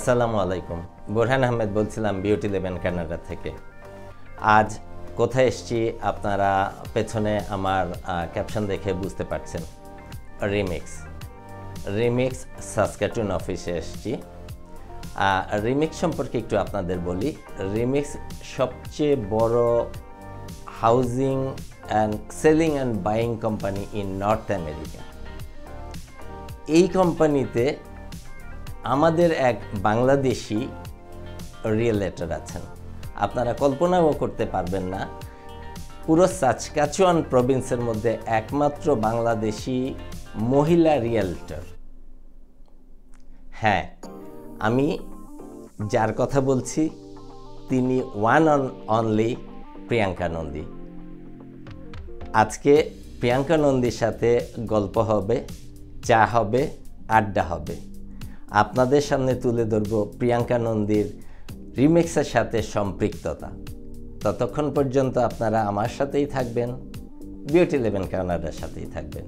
আসসালামু আলাইকুম। বোরহান আহমেদ বলছিলাম বিউটি লেভেন কানাডা থেকে। আজ কোথায় এসেছি আপনারা পেছনে আমার ক্যাপশন দেখে বুঝতে পারছেন। রিমিক্স সাসকাটুন অফিসে এসেছি। রিমিক্স সম্পর্কে একটু আপনাদের বলি। রিমিক্স সবচেয়ে বড় housing and selling and buying company in north America. এই কোম্পানিতে আমাদের এক বাংলাদেশি রিয়েলেটর আছেন। আপনারা কল্পনাও করতে পারবেন না, পুরো সাসকাচুয়ান প্রভিন্সের মধ্যে একমাত্র বাংলাদেশি মহিলা রিয়েলটর। হ্যাঁ, আমি যার কথা বলছি তিনি ওয়ান অনলি প্রিয়াঙ্কা নন্দী। আজকে প্রিয়াঙ্কা নন্দীর সাথে গল্প হবে, চা হবে, আড্ডা হবে। আপনাদের সামনে তুলে ধরব প্রিয়াঙ্কা নন্দীর রিমিক্সের সাথে সম্পৃক্ততা। ততক্ষণ পর্যন্ত আপনারা আমার সাথেই থাকবেন, বিউটি লেভেন কানাডার সাথেই থাকবেন।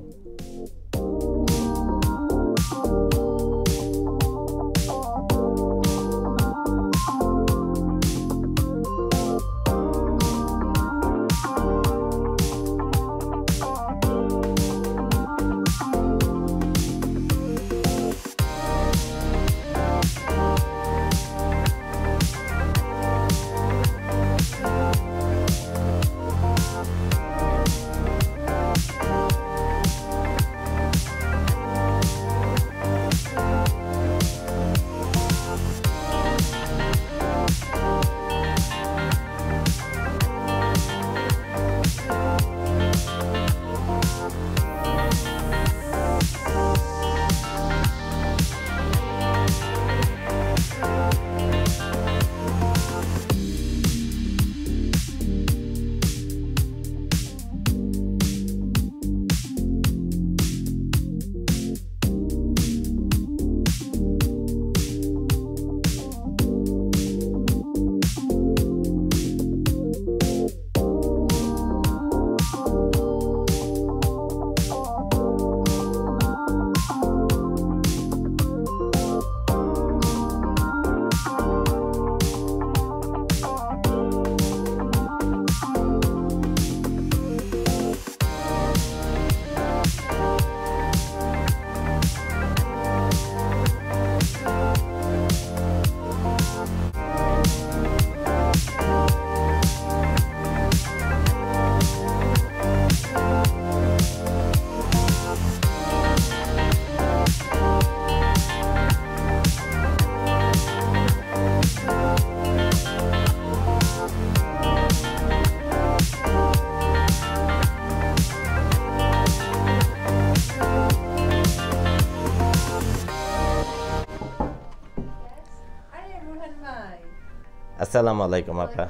আসসালামু আলাইকুম আপা।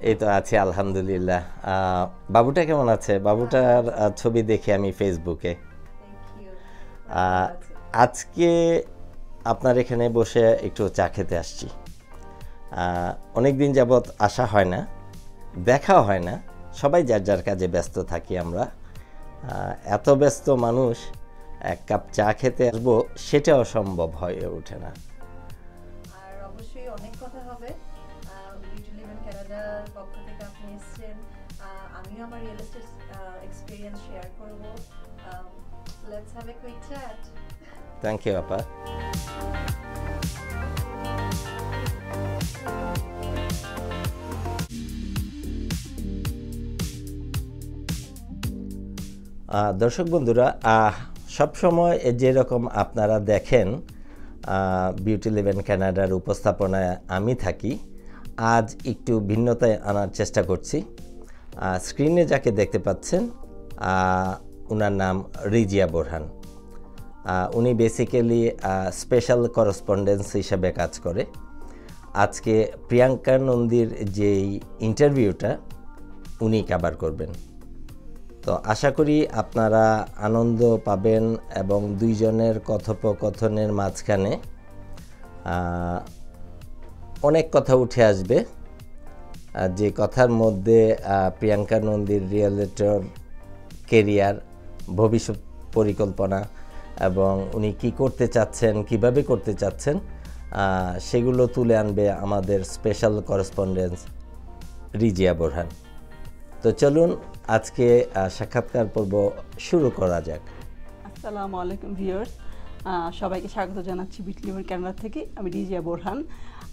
এই তো আছি আলহামদুলিল্লাহ। বাবুটা কেমন আছে? বাবুটার ছবি দেখি আমি ফেসবুকে। আজকে আপনার এখানে বসে একটু চা খেতে আসছি। অনেক দিন যাবৎ আসা হয় না, দেখাও হয় না, সবাই যার যার কাজে ব্যস্ত থাকি আমরা। এত ব্যস্ত মানুষ এক কাপ চা খেতে আসবো সেটাও সম্ভব হয়ে ওঠে না। অনেক কথা হবে। বিউটি লেভেন কানাডার পক্ষ থেকে আপনি এসেছেন, আমিও আমার রিয়েল এস্টেট এক্সপেরিয়েন্স শেয়ার করব। Let's have a quick chat. Thank you আপা। দর্শক বন্ধুরা, সবসময় যেরকম আপনারা দেখেন বিউটি লেভেন কানাডার উপস্থাপনায় আমি থাকি, আজ একটু ভিন্নতায় আনার চেষ্টা করছি। স্ক্রিনে যাকে দেখতে পাচ্ছেন ওনার নাম রিজিয়া বোরহান। উনি বেসিক্যালি স্পেশাল করেসপন্ডেন্স হিসেবে কাজ করে। আজকে প্রিয়াঙ্কা নন্দীর যেই ইন্টারভিউটা উনি কভার করবেন। তো আশা করি আপনারা আনন্দ পাবেন এবং দুইজনের কথোপকথনের মাঝখানে অনেক কথা উঠে আসবে, যে কথার মধ্যে প্রিয়াঙ্কা নন্দীর রিয়েলিটর কেরিয়ার, ভবিষ্যৎ পরিকল্পনা এবং উনি কি করতে চাচ্ছেন, কিভাবে করতে চাচ্ছেন, সেগুলো তুলে আনবে আমাদের স্পেশাল করেসপন্ডেন্ট রিজিয়া বোরহান। তো চলুন আজকে সাক্ষাৎকার পর্ব শুরু করা যাক। আসসালামু আলাইকুম ভিউয়ার্স, সবাইকে স্বাগত জানাচ্ছি বিট লিভার ক্যানাডা থেকে। আমি রিজিয়া বোরহান।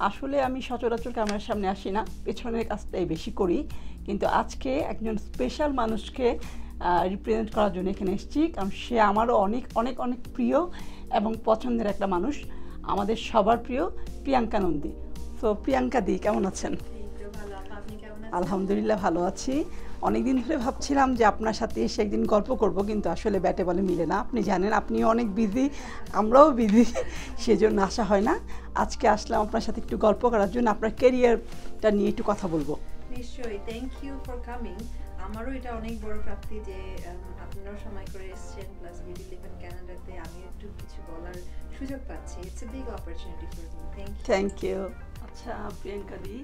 আসলে আমি সচরাচর ক্যামেরার সামনে আসি না, পেছনের কাজটাই বেশি করি, কিন্তু আজকে একজন স্পেশাল মানুষকে রিপ্রেজেন্ট করার জন্য এখানে এসেছি, কারণ সে আমারও অনেক অনেক অনেক প্রিয় এবং পছন্দের একটা মানুষ, আমাদের সবার প্রিয় প্রিয়াঙ্কা নন্দী। তো প্রিয়াঙ্কা দি, কেমন আছেন? আলহামদুলিল্লাহ ভালো আছি। অনেকদিন ধরে ভাবছিলাম যে আপনার সাথে এসে একদিন গল্প করব, কিন্তু আসলে ব্যাটে বলে মিলে না। আপনি জানেন আপনিও অনেক বিজি, আমরাও বিজি, সেজন্য আসা হয় না। আজকে আসলাম আপনার সাথে একটু গল্প করার জন্য, আপনার ক্যারিয়ারটা নিয়ে একটু কথা বলবো। নিশ্চয়ই, থ্যাংক ইউ ফর কামিং। আমারও এটা অনেক বড় প্রাপ্তি যে আপনারাও সময় করে এসেছেন, প্লাস উই লিভ ইন কানাডাতে আমি একটু কিছু বলার সুযোগ পাচ্ছি। It's a big opportunity for me. Thank you. আচ্ছা প্রিয়াঙ্কা দি,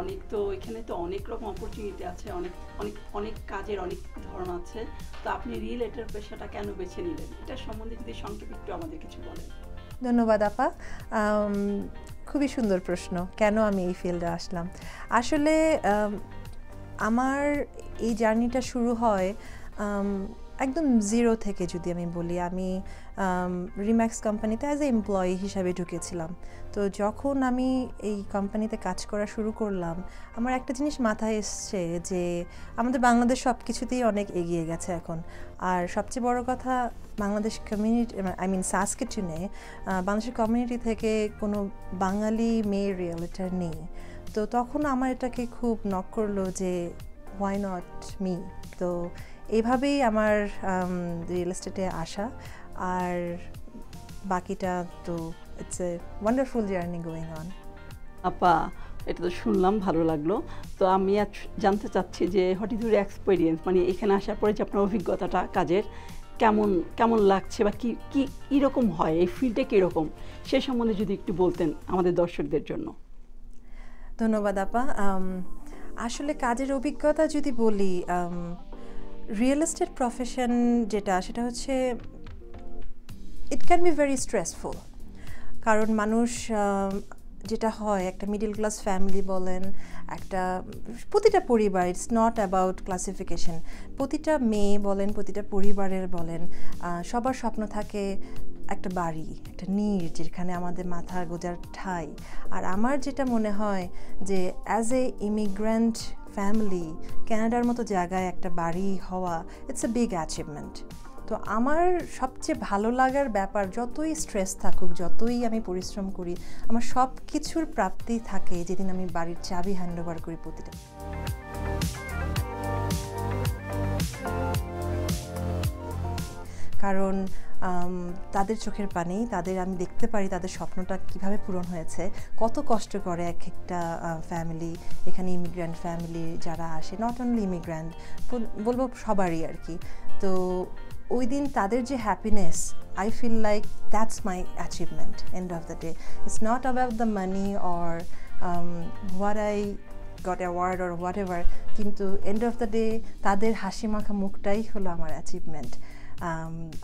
অনেক তো এখানে তো অনেক রকম অপরচুনিটি আছে, অনেক অনেক অনেক কাজের অনেক ধরন আছে। তো আপনি রিয়েল এস্টেট পেশাটা কেন বেছে নিলেন, এটা সম্বন্ধে যদি সংক্ষেপে একটু আমাদের কিছু বলেন। ধন্যবাদ আপা, খুবই সুন্দর প্রশ্ন। কেন আমি এই ফিল্ডে আসলাম? আসলে আমার এই জার্নিটা শুরু হয় একদম জিরো থেকে। যদি আমি বলি, আমি রিম্যাক্স কোম্পানিতে অ্যাজ এ এমপ্লয়ি হিসাবে ঢুকেছিলাম। তো যখন আমি এই কোম্পানিতে কাজ করা শুরু করলাম, আমার একটা জিনিস মাথায় এসছে যে আমাদের বাংলাদেশ সব কিছুতেই অনেক এগিয়ে গেছে এখন। আর সবচেয়ে বড় কথা, বাংলাদেশ কমিউনিটি, আই মিন সাসকেচুনে বাংলাদেশের কমিউনিটি থেকে কোনো বাঙালি মেয়ে রিয়েলিটার নেই। তো তখন আমার এটাকে খুব নক করলো যে হোয়াই নট মি। তো এইভাবেই আমার রিয়েল এস্টেটে আসা, আর বাকিটা তো it's a wonderful journey going on. আপা, এটা তো শুনলাম, ভালো লাগলো। তো আমি আজ জানতে চাচ্ছি যে হোয়াট ইজ ইউর এক্সপিরিয়েন্স, মানে এখানে আসার পরে যে আপনার অভিজ্ঞতাটা কাজের কেমন কেমন লাগছে, বা কী কী কীরকম হয়, এই ফিল্ডে কীরকম, সে সম্বন্ধে যদি একটু বলতেন আমাদের দর্শকদের জন্য। ধন্যবাদ আপা। আসলে কাজের অভিজ্ঞতা যদি বলি, রিয়েল এস্টেট প্রফেশন যেটা, সেটা হচ্ছে it can be very stressful. কারণ মানুষ যেটা হয়, একটা মিডল ক্লাস ফ্যামিলি বলেন, একটা প্রতিটা পরিবার, ইটস নট অ্যাবাউট ক্লাসিফিকেশন, প্রতিটা মেয়ে বলেন, প্রতিটা পরিবারের বলেন, সবার স্বপ্ন থাকে একটা বাড়ি, একটা নীড়, যেখানে আমাদের মাথা গোজার ঠাঁই। আর আমার যেটা মনে হয় যে অ্যাজ এ ইমিগ্রেন্ট ফ্যামিলি, কানাডার মতো জায়গায় একটা বাড়ি হওয়া, ইটস এ বিগ অ্যাচিভমেন্ট। তো আমার সবচেয়ে ভালো লাগার ব্যাপার, যতই স্ট্রেস থাকুক, যতই আমি পরিশ্রম করি, আমার সব কিছুর প্রাপ্তি থাকে যেদিন আমি বাড়ির চাবি হ্যান্ড ওভার করি প্রতিটা। কারণ তাদের চোখের পানি, তাদের আমি দেখতে পারি তাদের স্বপ্নটা কিভাবে পূরণ হয়েছে, কত কষ্ট করে এক একটা ফ্যামিলি, এখানে ইমিগ্র্যান্ট ফ্যামিলি যারা আসে, নট অনলি ইমিগ্র্যান্ট, বলবো সবারই আর কি। তো ওই দিন তাদের যে happiness, I feel like that's my achievement end of the day. It's not about the money or what I got award or whatever, কিন্তু end of the day তাদের হাসি মাখা মুখটাই হলো আমার অ্যাচিভমেন্ট।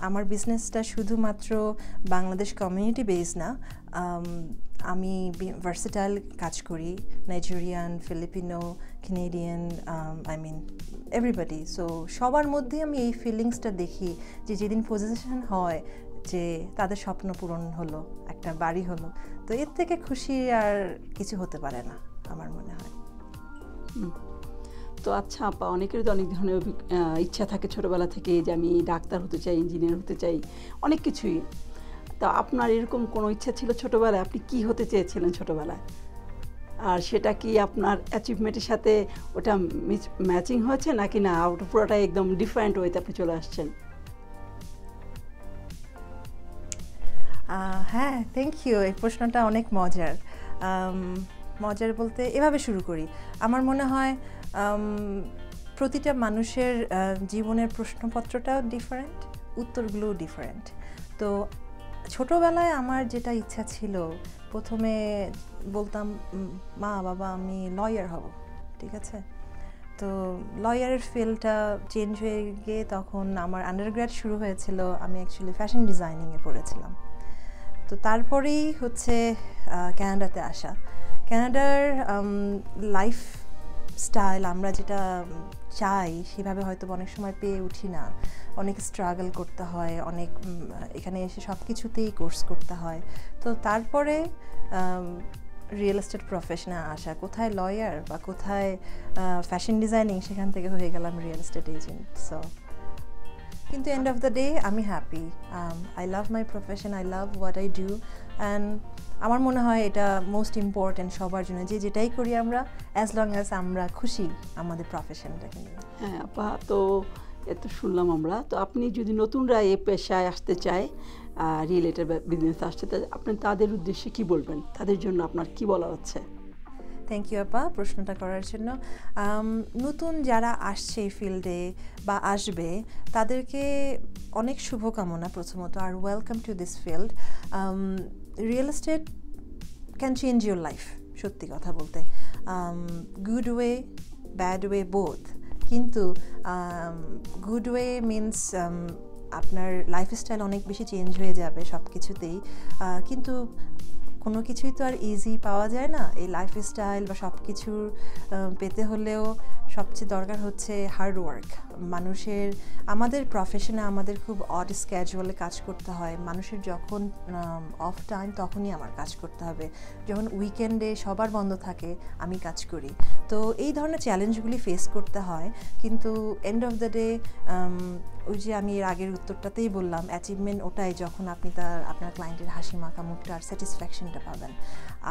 আমার বিজনেসটা শুধুমাত্র বাংলাদেশ কমিউনিটি বেস না, আমি ভার্সেটাইল কাজ করি, Nigerian, Filipino, Canadian, I mean everybody. So সবার মধ্যে আমি এই ফিলিংসটা দেখি যে যেদিন পজিশন হয় যে তাদের স্বপ্ন পূরণ হলো, একটা বাড়ি হলো, তো এর থেকে খুশি আর কিছু হতে পারে না আমার মনে হয়। তো আচ্ছা আপা, অনেকেরই তো অনেক ধরনের ইচ্ছা থাকে ছোটোবেলা থেকে, যে আমি ডাক্তার হতে চাই, ইঞ্জিনিয়ার হতে চাই, অনেক কিছুই। তো আপনার এরকম কোনো ইচ্ছা ছিল ছোটোবেলায়? আপনি কি হতে চেয়েছিলেন ছোটোবেলায়, আর সেটা কি আপনার অ্যাচিভমেন্টের সাথে ওটা ম্যাচিং হয়েছে নাকি না, ওটা পুরোটাই একদম ডিফারেন্ট ওয়েতে আপনি চলে আসছেন? হ্যাঁ, থ্যাংক ইউ। এই প্রশ্নটা অনেক মজার। মজার বলতে এভাবে শুরু করি। আমার মনে হয় প্রতিটা মানুষের জীবনের প্রশ্নপত্রটাও ডিফারেন্ট, উত্তরগুলোও ডিফারেন্ট। তো ছোটোবেলায় আমার যেটা ইচ্ছা ছিল, প্রথমে বলতাম মা বাবা আমি লয়ার হব, ঠিক আছে। তো লয়ারের ফিল্ডটা চেঞ্জ হয়ে গিয়ে তখন আমার আন্ডারগ্র্যাড শুরু হয়েছিল, আমি অ্যাকচুয়ালি ফ্যাশন ডিজাইনিংয়ে পড়েছিলাম। তো তারপরেই হচ্ছে কানাডাতে আসা। কানাডার লাইফ স্টাইল আমরা যেটা চাই সেভাবে হয়তো অনেক সময় পেয়ে উঠি না, অনেক স্ট্রাগল করতে হয়, অনেক এখানে এসে সব কিছুতেই কোর্স করতে হয়। তো তারপরে রিয়েল এস্টেট প্রফেশনে আসা, কোথায় লয়ার বা কোথায় ফ্যাশন ডিজাইনিং, সেখান থেকে হয়ে গেলাম রিয়েল এস্টেট এজেন্ট। সো কিন্তু এন্ড অফ দ্য ডে আমি happy. I love my profession, I love what I do, and আমার মনে হয় এটা মোস্ট ইম্পর্ট্যান্ট সবার জন্য, যে যেটাই করি আমরা, অ্যাজ লং অ্যাজ আমরা খুশি আমাদের প্রফেশনটাকে নিয়ে। হ্যাঁ আপা, তো এত শুনলাম আমরা। তো আপনি যদি নতুনরা এই পেশায় আসতে চায়, রিয়েলেটের বিজনেস আসতে, আপনি তাদের উদ্দেশ্যে কি বলবেন? তাদের জন্য আপনার কি বলার আছে? থ্যাংক ইউ আপা প্রশ্নটা করার জন্য। নতুন যারা আসছে এই ফিল্ডে বা আসবে, তাদেরকে অনেক শুভকামনা প্রথমত, আর welcome to this field. Real estate can change your life, সত্যি কথা বলতে, good way bad way both. কিন্তু গুড ওয়ে মিনস আপনার লাইফস্টাইল অনেক বেশি চেঞ্জ হয়ে যাবে সব কিছুতেই, কিন্তু কোনো কিছুই তো আর ইজি পাওয়া যায় না। এই লাইফস্টাইল বা সব কিছুর পেতে হলেও সবচেয়ে দরকার হচ্ছে হার্ড ওয়ার্ক। মানুষের, আমাদের প্রফেশনে আমাদের খুব অড স্ক্যাজুয়ালে কাজ করতে হয়। মানুষের যখন অফ টাইম তখনই আমার কাজ করতে হবে, যখন উইকেন্ডে সবার বন্ধ থাকে আমি কাজ করি। তো এই ধরনের চ্যালেঞ্জগুলি ফেস করতে হয়, কিন্তু এন্ড অফ দ্য ডে ওই যে আমি এর আগের উত্তরটাতেই বললাম, অ্যাচিভমেন্ট ওটাই যখন আপনি আপনার ক্লায়েন্টের হাসি মাখা মুখটা আর স্যাটিসফ্যাকশনটা পাবেন।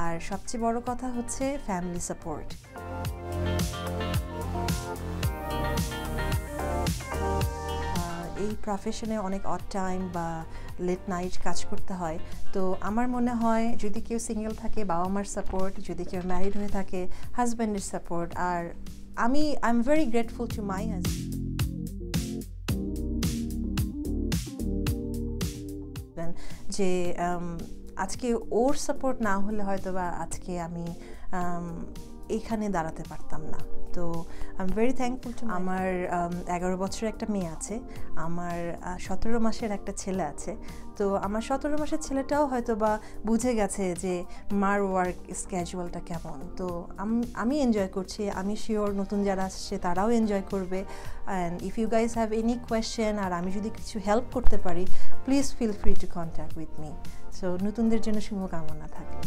আর সবচেয়ে বড় কথা হচ্ছে ফ্যামিলি সাপোর্ট। এই প্রফেশনে অনেক অড টাইম বা লেট নাইট কাজ করতে হয়। তো আমার মনে হয় যদি কেউ সিঙ্গেল থাকে, বাবা মার সাপোর্ট, যদি কেউ ম্যারিড হয়ে থাকে, হাজব্যান্ডের সাপোর্ট। আর I am very grateful to my husband যে আজকে ওর সাপোর্ট না হলে হয়তো বা আজকে আমি এইখানে দাঁড়াতে পারতাম না। তো I am very thankful to আমার 11 বছরের একটা মেয়ে আছে, আমার 17 মাসের একটা ছেলে আছে। তো আমার 17 মাসের ছেলেটাও হয়তো বা বুঝে গেছে যে মার ওয়ার্ক স্ক্যাজুয়ালটা কেমন। তো আমি এনজয় করছি, আমি শিওর নতুন যারা আসছে তারাও এনজয় করবে। And if you guys have any question আর আমি যদি কিছু হেল্প করতে পারি, please feel free to contact with me. So নতুনদের জন্য শুভকামনা থাকবে।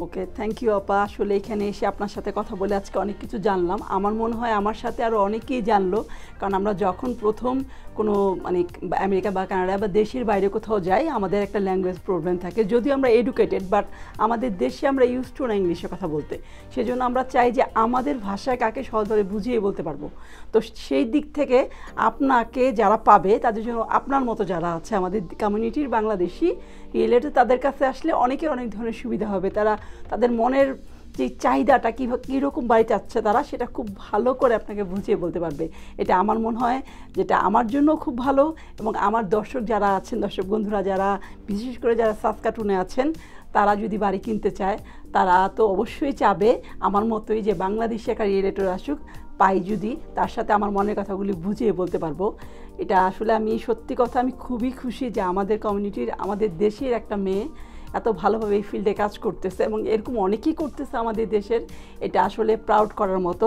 ওকে, থ্যাংক ইউ আপা। আসলে এখানে এসে আপনার সাথে কথা বলে আজকে অনেক কিছু জানলাম। আমার মনে হয় আমার সাথে আরও অনেকেই জানলো, কারণ আমরা যখন প্রথম কোনো মানে আমেরিকা বা কানাডা বা দেশের বাইরে কোথাও যাই, আমাদের একটা ল্যাঙ্গুয়েজ প্রবলেম থাকে। যদিও আমরা এডুকেটেড, বাট আমাদের দেশে আমরা ইউজ টু না ইংলিশে কথা বলতে। সেজন্য আমরা চাই যে আমাদের ভাষায় কাকে সহজভাবে বুঝিয়ে বলতে পারবো। তো সেই দিক থেকে আপনাকে যারা পাবে, তাদের জন্য আপনার মতো যারা আছে আমাদের কমিউনিটির বাংলাদেশি রিলেটেড, তাদের কাছে আসলে অনেকের অনেক ধরনের সুবিধা হবে। তারা তাদের মনের যে চাহিদাটা কীরকম বাড়ি চাচ্ছে তারা সেটা খুব ভালো করে আপনাকে বুঝিয়ে বলতে পারবে। এটা আমার মনে হয় যেটা আমার জন্য খুব ভালো, এবং আমার দর্শক যারা আছেন, দর্শক বন্ধুরা যারা, বিশেষ করে যারা সাসকাটুনে আছেন, তারা যদি বাড়ি কিনতে চায়, তারা তো অবশ্যই চাবে আমার মতোই যে বাংলাদেশে একটা রিয়েলেটর আসুক, পাই যদি তার সাথে আমার মনের কথাগুলি বুঝিয়ে বলতে পারবো। এটা আসলে আমি সত্যি কথা, আমি খুবই খুশি যে আমাদের কমিউনিটির, আমাদের দেশের একটা মেয়ে এত ভালোভাবে এই ফিল্ডে কাজ করতেছে এবং এরকম অনেকেই করতেছে আমাদের দেশের, এটা আসলে প্রাউড করার মতো।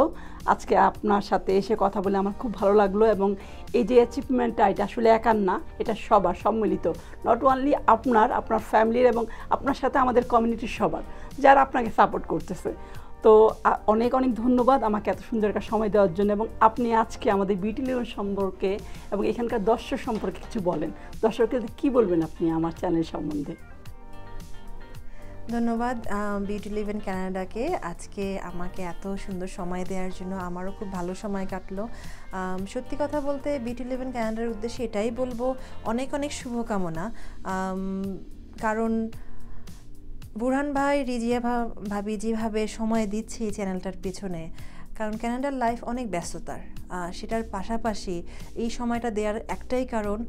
আজকে আপনার সাথে এসে কথা বলে আমার খুব ভালো লাগলো এবং এই যে অ্যাচিভমেন্টটা এটা আসলে একার না, এটা সবার সম্মিলিত, নট অনলি আপনার ফ্যামিলির এবং আপনার সাথে আমাদের কমিউনিটির সবার যারা আপনাকে সাপোর্ট করতেছে। তো অনেক অনেক ধন্যবাদ আমাকে এত সুন্দর একটা সময় দেওয়ার জন্য, এবং আপনি আজকে আমাদের বিউটি ইলেভেন সম্পর্কে এবং এখানকার দর্শক সম্পর্কে কিছু বলেন। দর্শকদের কী বলবেন আপনি আমার চ্যানেল সম্বন্ধে? ধন্যবাদ বিউটি ইলেভেন কানাডাকে আজকে আমাকে এত সুন্দর সময় দেওয়ার জন্য। আমারও খুব ভালো সময় কাটলো। সত্যি কথা বলতে বিউটি ইলেভেন কানাডার উদ্দেশ্যে এটাই বলবো, অনেক অনেক শুভকামনা। কারণ বুরহান ভাই, রিজিয়া ভাবি যেভাবে সময় দিচ্ছে এই চ্যানেলটার পেছনে, কারণ কানাডার লাইফ অনেক ব্যস্ততার, সেটার পাশাপাশি এই সময়টা দেওয়ার একটাই কারণ,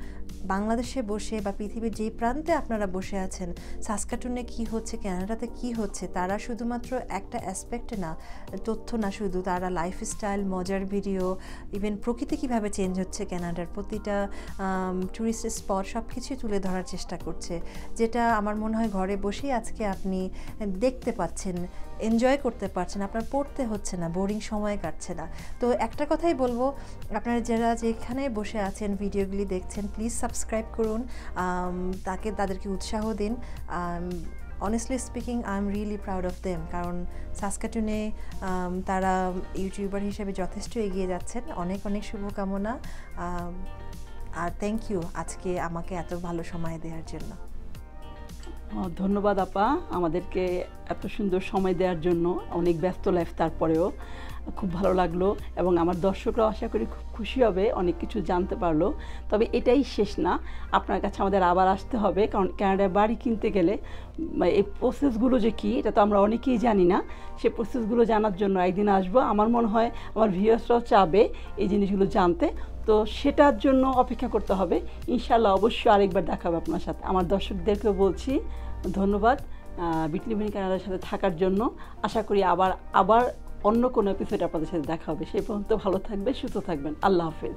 বাংলাদেশে বসে বা পৃথিবীর যেই প্রান্তে আপনারা বসে আছেন, সাসকাটুনে কি হচ্ছে, কানাডাতে কি হচ্ছে, তারা শুধুমাত্র একটা অ্যাসপেক্টে না, তথ্য না শুধু, তারা লাইফস্টাইল, মজার ভিডিও, ইভেন প্রকৃতি কীভাবে চেঞ্জ হচ্ছে কানাডার, প্রতিটা ট্যুরিস্ট স্পট সব কিছুই তুলে ধরার চেষ্টা করছে, যেটা আমার মনে হয় ঘরে বসেই আজকে আপনি দেখতে পাচ্ছেন, এনজয় করতে পারছেন, আপনার পড়তে হচ্ছে না, বোরিং সময় কাটছে না। তো একটা কথাই বলবো, আপনারা যারা যেখানে বসে আছেন ভিডিওগুলি দেখছেন, প্লিজ সাবস্ক্রাইব করুন, তাদেরকে উৎসাহ দিন। Honestly speaking, I am really proud of them, কারণ সাসকাটুনে তারা ইউটিউবার হিসেবে যথেষ্ট এগিয়ে যাচ্ছেন। অনেক অনেক শুভকামনা, আর থ্যাংক ইউ আজকে আমাকে এত ভালো সময় দেওয়ার জন্য। ধন্যবাদ আপা, আমাদেরকে এত সুন্দর সময় দেওয়ার জন্য। অনেক ব্যস্ত লাইফ, তারপরেও খুব ভালো লাগলো এবং আমার দর্শকরাও আশা করি খুব খুশি হবে, অনেক কিছু জানতে পারলো। তবে এটাই শেষ না, আপনার কাছে আমাদের আবার আসতে হবে, কারণ কানাডায় বাড়ি কিনতে গেলে এই প্রসেসগুলো যে কী, এটা তো আমরা অনেকেই জানি না। সেই প্রসেসগুলো জানার জন্য একদিন আসবো। আমার মনে হয় আমার ভিউয়ার্সরাও চাবে এই জিনিসগুলো জানতে, তো সেটার জন্য অপেক্ষা করতে হবে। ইনশাল্লাহ অবশ্যই আরেকবার দেখা হবে আপনার সাথে। আমার দর্শকদেরকেও বলছি ধন্যবাদ বিউটি ইলেভেন কানাডার সাথে থাকার জন্য। আশা করি আবার অন্য কোনো এপিসোডে আপনাদের সাথে দেখা হবে। সেই পর্যন্ত ভালো থাকবেন, সুস্থ থাকবেন। আল্লাহ হাফেজ।